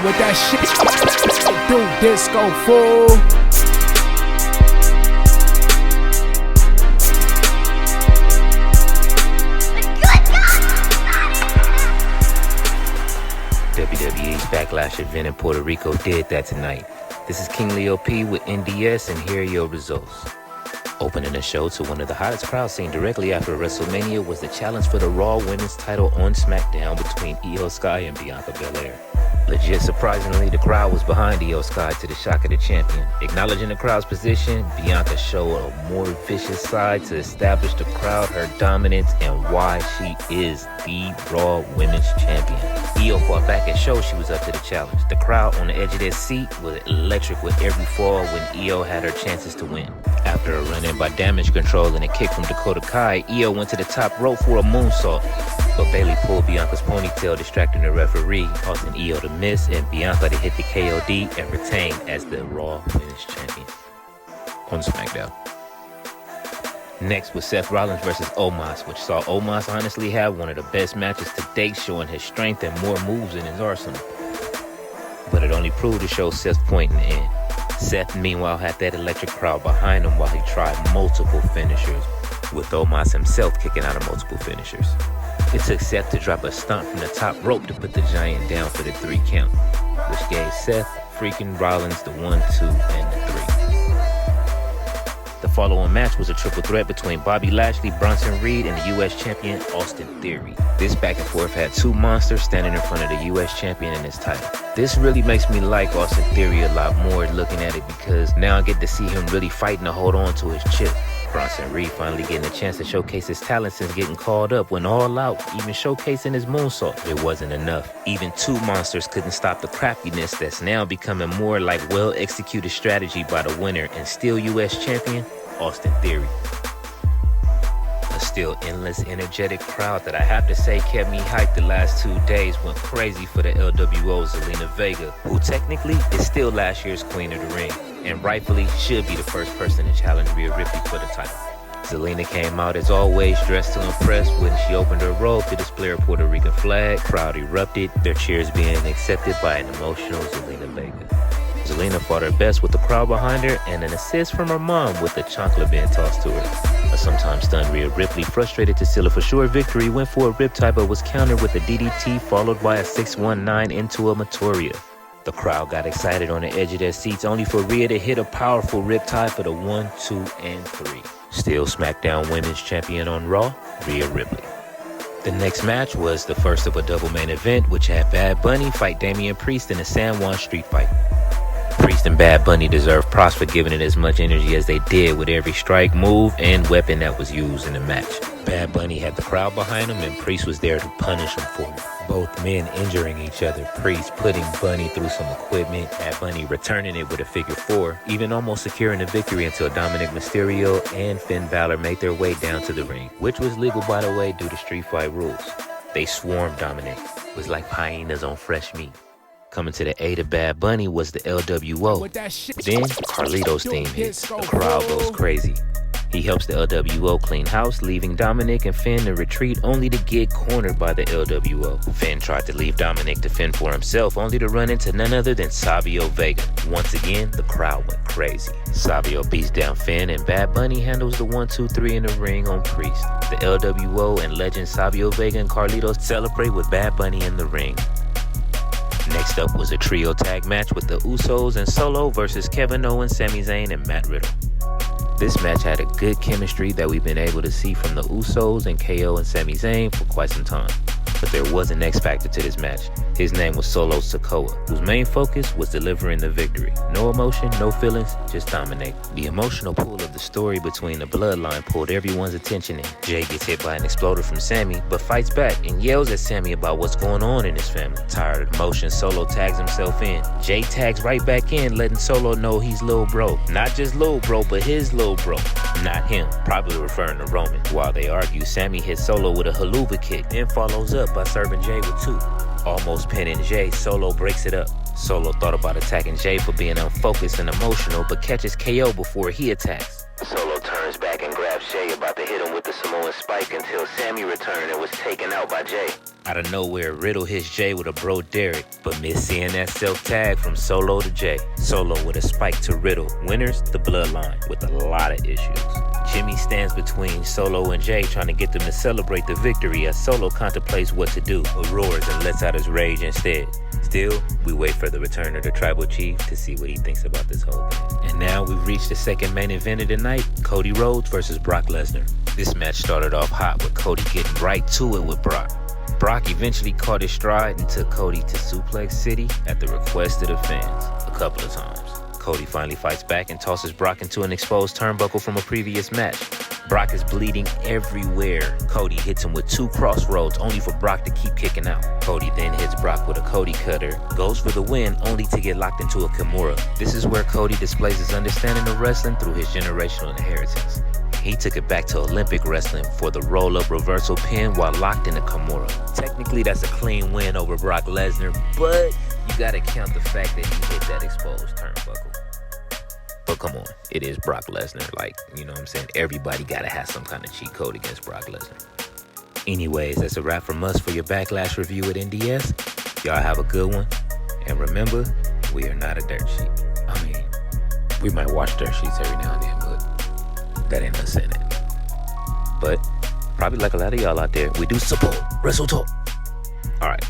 with that shit. Do disco fool. WWE's Backlash event in Puerto Rico did that tonight. This is King Leo P with NDS, and here are your results. Opening the show to one of the hottest crowds seen directly after WrestleMania was the challenge for the Raw Women's title on SmackDown between Io Sky and Bianca Belair. Legit surprisingly, the crowd was behind Io Sky to the shock of the champion. Acknowledging the crowd's position, Bianca showed a more vicious side to establish the crowd her dominance and why she is the Raw Women's Champion. Io fought back and showed she was up to the challenge. The crowd on the edge of their seat was electric with every fall when Io had her chances to win. After a run-in by Damage Control and a kick from Dakota Kai, Io went to the top rope for a moonsault. But Bayley pulled Bianca's ponytail, distracting the referee, causing Io to miss and Bianca to hit the KOD and retain as the Raw Women's Champion on SmackDown. Next was Seth Rollins versus Omos, which saw Omos honestly have one of the best matches to date, showing his strength and more moves in his arsenal. But it only proved to show Seth's point in the end. Seth, meanwhile, had that electric crowd behind him while he tried multiple finishers, with Omos himself kicking out of multiple finishers. It took Seth to drop a stunt from the top rope to put the Giant down for the 3 count, which gave Seth freaking Rollins the 1, 2, and the 3. The following match was a triple threat between Bobby Lashley, Bronson Reed, and the U.S. champion Austin Theory. This back and forth had 2 monsters standing in front of the U.S. champion and his title. This really makes me like Austin Theory a lot more looking at it, because now I get to see him really fighting to hold on to his chip. Bronson Reed finally getting a chance to showcase his talent since getting called up, went all out, even showcasing his moonsault. It wasn't enough. Even 2 monsters couldn't stop the craftiness that's now becoming more like well-executed strategy by the winner and still U.S. champion, Austin Theory. A still endless, energetic crowd that I have to say kept me hyped the last 2 days went crazy for the LWO Zelina Vega, who technically is still last year's Queen of the Ring, and rightfully should be the first person to challenge Rhea Ripley for the title. Zelina came out as always dressed to impress when she opened her robe to display her Puerto Rican flag. Crowd erupted, their cheers being accepted by an emotional Zelina Vega. Zelina fought her best with the crowd behind her and an assist from her mom with the chancla being tossed to her. A sometimes stunned Rhea Ripley, frustrated to seal a for sure victory, went for a riptide but was countered with a DDT followed by a 619 into a Matoria. The crowd got excited on the edge of their seats, only for Rhea to hit a powerful riptide for the 1, 2, and 3. Still SmackDown Women's Champion on Raw, Rhea Ripley. The next match was the first of a double main event, which had Bad Bunny fight Damian Priest in a San Juan street fight. Priest and Bad Bunny deserve props for giving it as much energy as they did with every strike, move, and weapon that was used in the match. Bad Bunny had the crowd behind him, and Priest was there to punish him for it. Both men injuring each other, Priest putting Bunny through some equipment, Bad Bunny returning it with a figure 4, even almost securing the victory until Dominic Mysterio and Finn Balor made their way down to the ring, which was legal by the way due to street fight rules. They swarmed Dominic. It was like hyenas on fresh meat. Coming to the aid of Bad Bunny was the LWO. Then Carlito's theme hits. The crowd goes crazy. He helps the LWO clean house, leaving Dominic and Finn to retreat only to get cornered by the LWO. Finn tried to leave Dominic to fend for himself, only to run into none other than Savio Vega. Once again, the crowd went crazy. Savio beats down Finn, and Bad Bunny handles the 1, 2, 3 in the ring on Priest. The LWO and legend Savio Vega and Carlitos celebrate with Bad Bunny in the ring. Next up was a trio tag match with the Usos and Solo versus Kevin Owens, Sami Zayn, and Matt Riddle. This match had a good chemistry that we've been able to see from the Usos and KO and Sami Zayn for quite some time. But there was an X factor to this match. His name was Solo Sikoa, whose main focus was delivering the victory. No emotion, no feelings, just dominate. The emotional pull of the story between the bloodline pulled everyone's attention in. Jay gets hit by an exploder from Sami, but fights back and yells at Sami about what's going on in his family. Tired of emotion, Solo tags himself in. Jay tags right back in, letting Solo know he's Lil Bro. Not just Lil Bro, but his Lil Bro. Not him, probably referring to Roman. While they argue, Sami hits Solo with a haluva kick, then follows up by serving Jay with 2. Almost pinning Jay, Solo breaks it up. Solo thought about attacking Jay for being unfocused and emotional, but catches KO before he attacks. Solo turns back and grabs Jay about to hit him with the Samoan spike until Sammy returned and was taken out by Jay. Out of nowhere, Riddle hits Jay with a bro Derek, but miss seeing that self-tag from Solo to Jay. Solo with a spike to Riddle. Winners, the Bloodline, with a lot of issues. Jimmy stands between Solo and Jay, trying to get them to celebrate the victory as Solo contemplates what to do, but roars and lets out his rage instead. Still, we wait for the return of the Tribal Chief to see what he thinks about this whole thing. And now we've reached the second main event of the night, Cody Rhodes versus Brock Lesnar. This match started off hot with Cody getting right to it with Brock. Brock eventually caught his stride and took Cody to Suplex City at the request of the fans a couple of times. Cody finally fights back and tosses Brock into an exposed turnbuckle from a previous match. Brock is bleeding everywhere. Cody hits him with 2 crossroads only for Brock to keep kicking out. Cody then hits Brock with a Cody cutter, goes for the win only to get locked into a Kimura. This is where Cody displays his understanding of wrestling through his generational inheritance. He took it back to Olympic wrestling for the roll-up reversal pin while locked in a Kimura. Technically, that's a clean win over Brock Lesnar, but you gotta count the fact that he hit that exposed turnbuckle. But come on, it is Brock Lesnar. Like, you know what I'm saying? Everybody gotta have some kind of cheat code against Brock Lesnar. Anyways, that's a wrap from us for your Backlash review at NDS. Y'all have a good one. And remember, we are not a dirt sheet. I mean, we might watch dirt sheets every now and then, but that ain't us in it. But probably like a lot of y'all out there, we do support Wrestle Talk. All right.